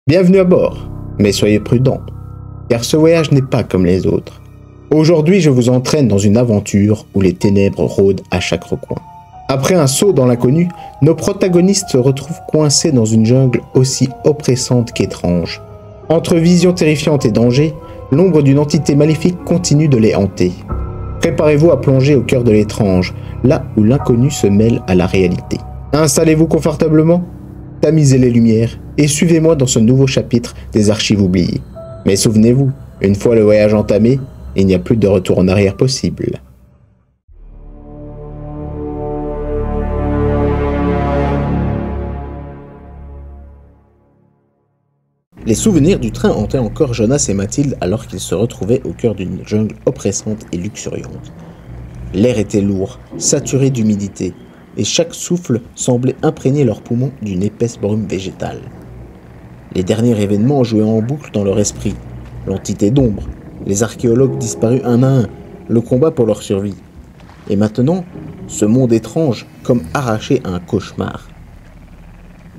Bienvenue à bord, mais soyez prudents, car ce voyage n'est pas comme les autres. Aujourd'hui, je vous entraîne dans une aventure où les ténèbres rôdent à chaque recoin. Après un saut dans l'inconnu, nos protagonistes se retrouvent coincés dans une jungle aussi oppressante qu'étrange. Entre visions terrifiantes et dangers, l'ombre d'une entité maléfique continue de les hanter. Préparez-vous à plonger au cœur de l'étrange, là où l'inconnu se mêle à la réalité. Installez-vous confortablement, tamisez les lumières et suivez-moi dans ce nouveau chapitre des archives oubliées. Mais souvenez-vous, une fois le voyage entamé, il n'y a plus de retour en arrière possible. Les souvenirs du train hantaient encore Jonas et Mathilde alors qu'ils se retrouvaient au cœur d'une jungle oppressante et luxuriante. L'air était lourd, saturé d'humidité, et chaque souffle semblait imprégner leurs poumons d'une épaisse brume végétale. Les derniers événements jouaient en boucle dans leur esprit. L'entité d'ombre, les archéologues disparus un à un, le combat pour leur survie. Et maintenant, ce monde étrange comme arraché à un cauchemar.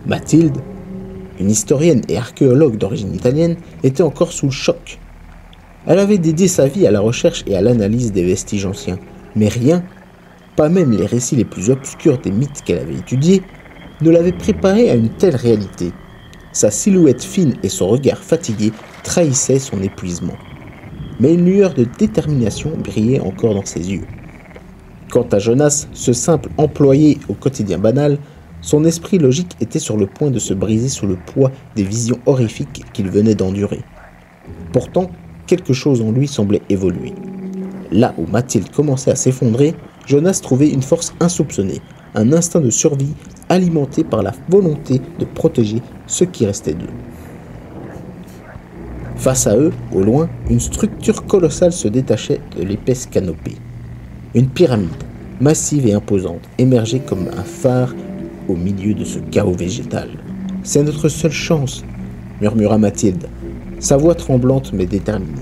Mathilde, une historienne et archéologue d'origine italienne, était encore sous le choc. Elle avait dédié sa vie à la recherche et à l'analyse des vestiges anciens, mais rien, pas même les récits les plus obscurs des mythes qu'elle avait étudiés, ne l'avait préparée à une telle réalité. Sa silhouette fine et son regard fatigué trahissaient son épuisement. Mais une lueur de détermination brillait encore dans ses yeux. Quant à Jonas, ce simple employé au quotidien banal, son esprit logique était sur le point de se briser sous le poids des visions horrifiques qu'il venait d'endurer. Pourtant, quelque chose en lui semblait évoluer. Là où Mathilde commençait à s'effondrer, Jonas trouvait une force insoupçonnée, un instinct de survie alimenté par la volonté de protéger ce qui restait d'eux. Face à eux, au loin, une structure colossale se détachait de l'épaisse canopée. Une pyramide, massive et imposante, émergeait comme un phare au milieu de ce chaos végétal. « C'est notre seule chance !» murmura Mathilde, sa voix tremblante mais déterminée.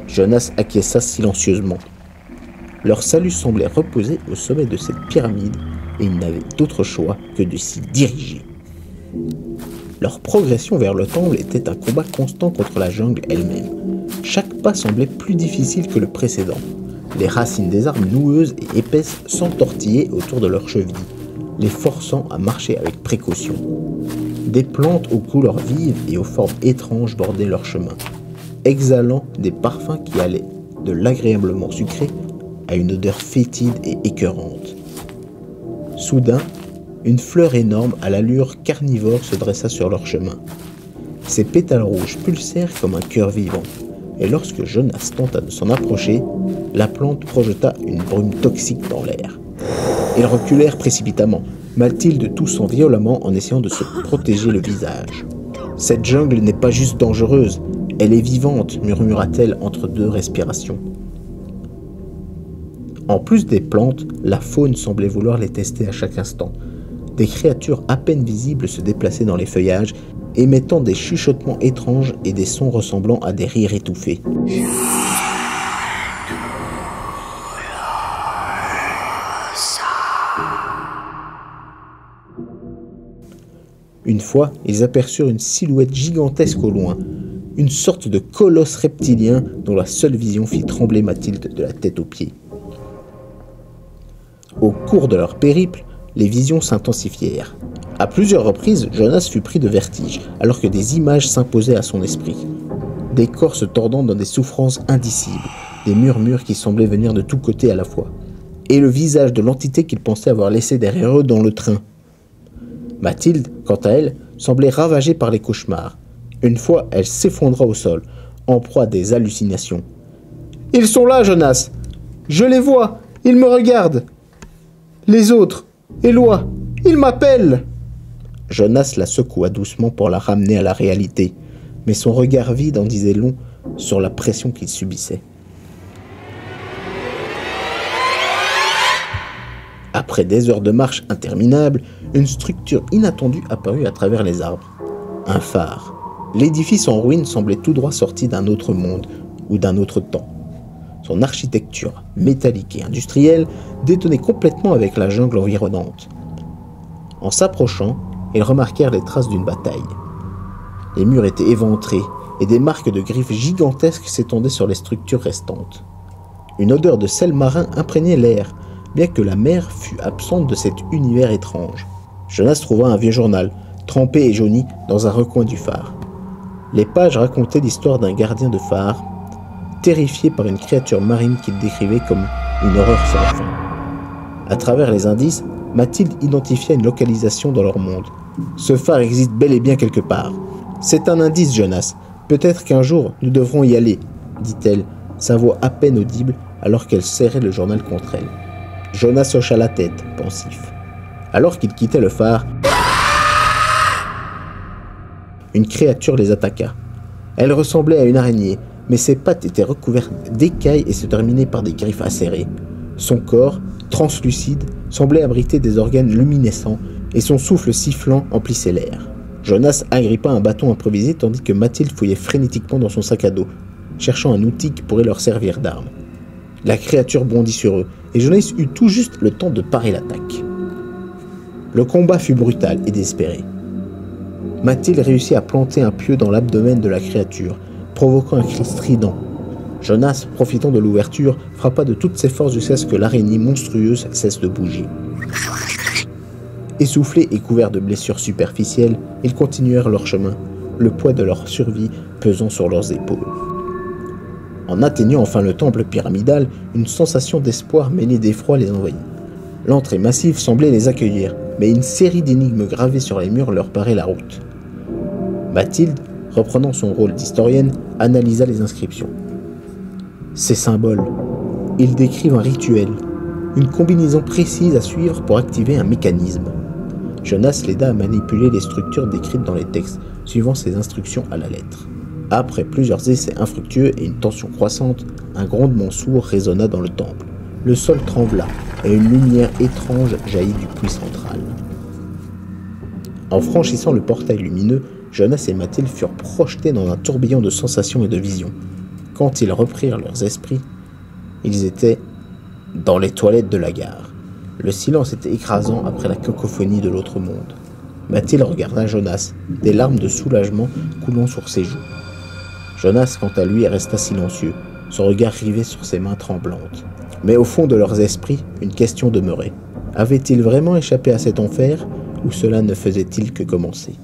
Jonas acquiesça silencieusement. Leur salut semblait reposer au sommet de cette pyramide et ils n'avaient d'autre choix que de s'y diriger. Leur progression vers le temple était un combat constant contre la jungle elle-même. Chaque pas semblait plus difficile que le précédent. Les racines des arbres noueuses et épaisses s'entortillaient autour de leurs chevilles, les forçant à marcher avec précaution. Des plantes aux couleurs vives et aux formes étranges bordaient leur chemin, exhalant des parfums qui allaient de l'agréablement sucré à une odeur fétide et écœurante. Soudain, une fleur énorme à l'allure carnivore se dressa sur leur chemin. Ses pétales rouges pulsèrent comme un cœur vivant, et lorsque Jonas tenta de s'en approcher, la plante projeta une brume toxique dans l'air. Ils reculèrent précipitamment, Mathilde toussant violemment en essayant de se protéger le visage. « Cette jungle n'est pas juste dangereuse, elle est vivante », murmura-t-elle entre deux respirations. En plus des plantes, la faune semblait vouloir les tester à chaque instant. Des créatures à peine visibles se déplaçaient dans les feuillages, émettant des chuchotements étranges et des sons ressemblant à des rires étouffés. Une fois, ils aperçurent une silhouette gigantesque au loin, une sorte de colosse reptilien dont la seule vision fit trembler Mathilde de la tête aux pieds. Au cours de leur périple, les visions s'intensifièrent. À plusieurs reprises, Jonas fut pris de vertige, alors que des images s'imposaient à son esprit. Des corps se tordant dans des souffrances indicibles, des murmures qui semblaient venir de tous côtés à la fois, et le visage de l'entité qu'ils pensaient avoir laissé derrière eux dans le train. Mathilde, quant à elle, semblait ravagée par les cauchemars. Une fois, elle s'effondra au sol, en proie à des hallucinations. « Ils sont là, Jonas! Je les vois! Ils me regardent! Les autres! Éloi! Ils m'appellent !» Jonas la secoua doucement pour la ramener à la réalité, mais son regard vide en disait long sur la pression qu'il subissait. Après des heures de marche interminables, une structure inattendue apparut à travers les arbres. Un phare. L'édifice en ruine semblait tout droit sorti d'un autre monde ou d'un autre temps. Son architecture métallique et industrielle détonnait complètement avec la jungle environnante. En s'approchant, ils remarquèrent les traces d'une bataille. Les murs étaient éventrés et des marques de griffes gigantesques s'étendaient sur les structures restantes. Une odeur de sel marin imprégnait l'air, bien que la mer fût absente de cet univers étrange. Jonas trouva un vieux journal, trempé et jauni, dans un recoin du phare. Les pages racontaient l'histoire d'un gardien de phare, terrifié par une créature marine qu'il décrivait comme une horreur sans fin. À travers les indices, Mathilde identifia une localisation dans leur monde. Ce phare existe bel et bien quelque part. C'est un indice, Jonas. Peut-être qu'un jour, nous devrons y aller, dit-elle, sa voix à peine audible alors qu'elle serrait le journal contre elle. Jonas hocha la tête, pensif. Alors qu'il quittait le phare, une créature les attaqua. Elle ressemblait à une araignée, mais ses pattes étaient recouvertes d'écailles et se terminaient par des griffes acérées. Son corps, translucide, semblait abriter des organes luminescents et son souffle sifflant emplissait l'air. Jonas agrippa un bâton improvisé tandis que Mathilde fouillait frénétiquement dans son sac à dos, cherchant un outil qui pourrait leur servir d'arme. La créature bondit sur eux, et Jonas eut tout juste le temps de parer l'attaque. Le combat fut brutal et désespéré. Mathilde réussit à planter un pieu dans l'abdomen de la créature, provoquant un cri strident. Jonas, profitant de l'ouverture, frappa de toutes ses forces jusqu'à ce que l'araignée monstrueuse cesse de bouger. Essoufflés et couverts de blessures superficielles, ils continuèrent leur chemin, le poids de leur survie pesant sur leurs épaules. En atteignant enfin le temple pyramidal, une sensation d'espoir mêlée d'effroi les envahit. L'entrée massive semblait les accueillir, mais une série d'énigmes gravées sur les murs leur barrait la route. Mathilde, reprenant son rôle d'historienne, analysa les inscriptions. Ces symboles, ils décrivent un rituel, une combinaison précise à suivre pour activer un mécanisme. Jonas l'aida à manipuler les structures décrites dans les textes, suivant ses instructions à la lettre. Après plusieurs essais infructueux et une tension croissante, un grondement sourd résonna dans le temple. Le sol trembla et une lumière étrange jaillit du puits central. En franchissant le portail lumineux, Jonas et Mathilde furent projetés dans un tourbillon de sensations et de visions. Quand ils reprirent leurs esprits, ils étaient dans les toilettes de la gare. Le silence était écrasant après la cacophonie de l'autre monde. Mathilde regarda Jonas, des larmes de soulagement coulant sur ses joues. Jonas, quant à lui, resta silencieux, son regard rivé sur ses mains tremblantes. Mais au fond de leurs esprits, une question demeurait. Avaient-ils vraiment échappé à cet enfer, ou cela ne faisait-il que commencer ?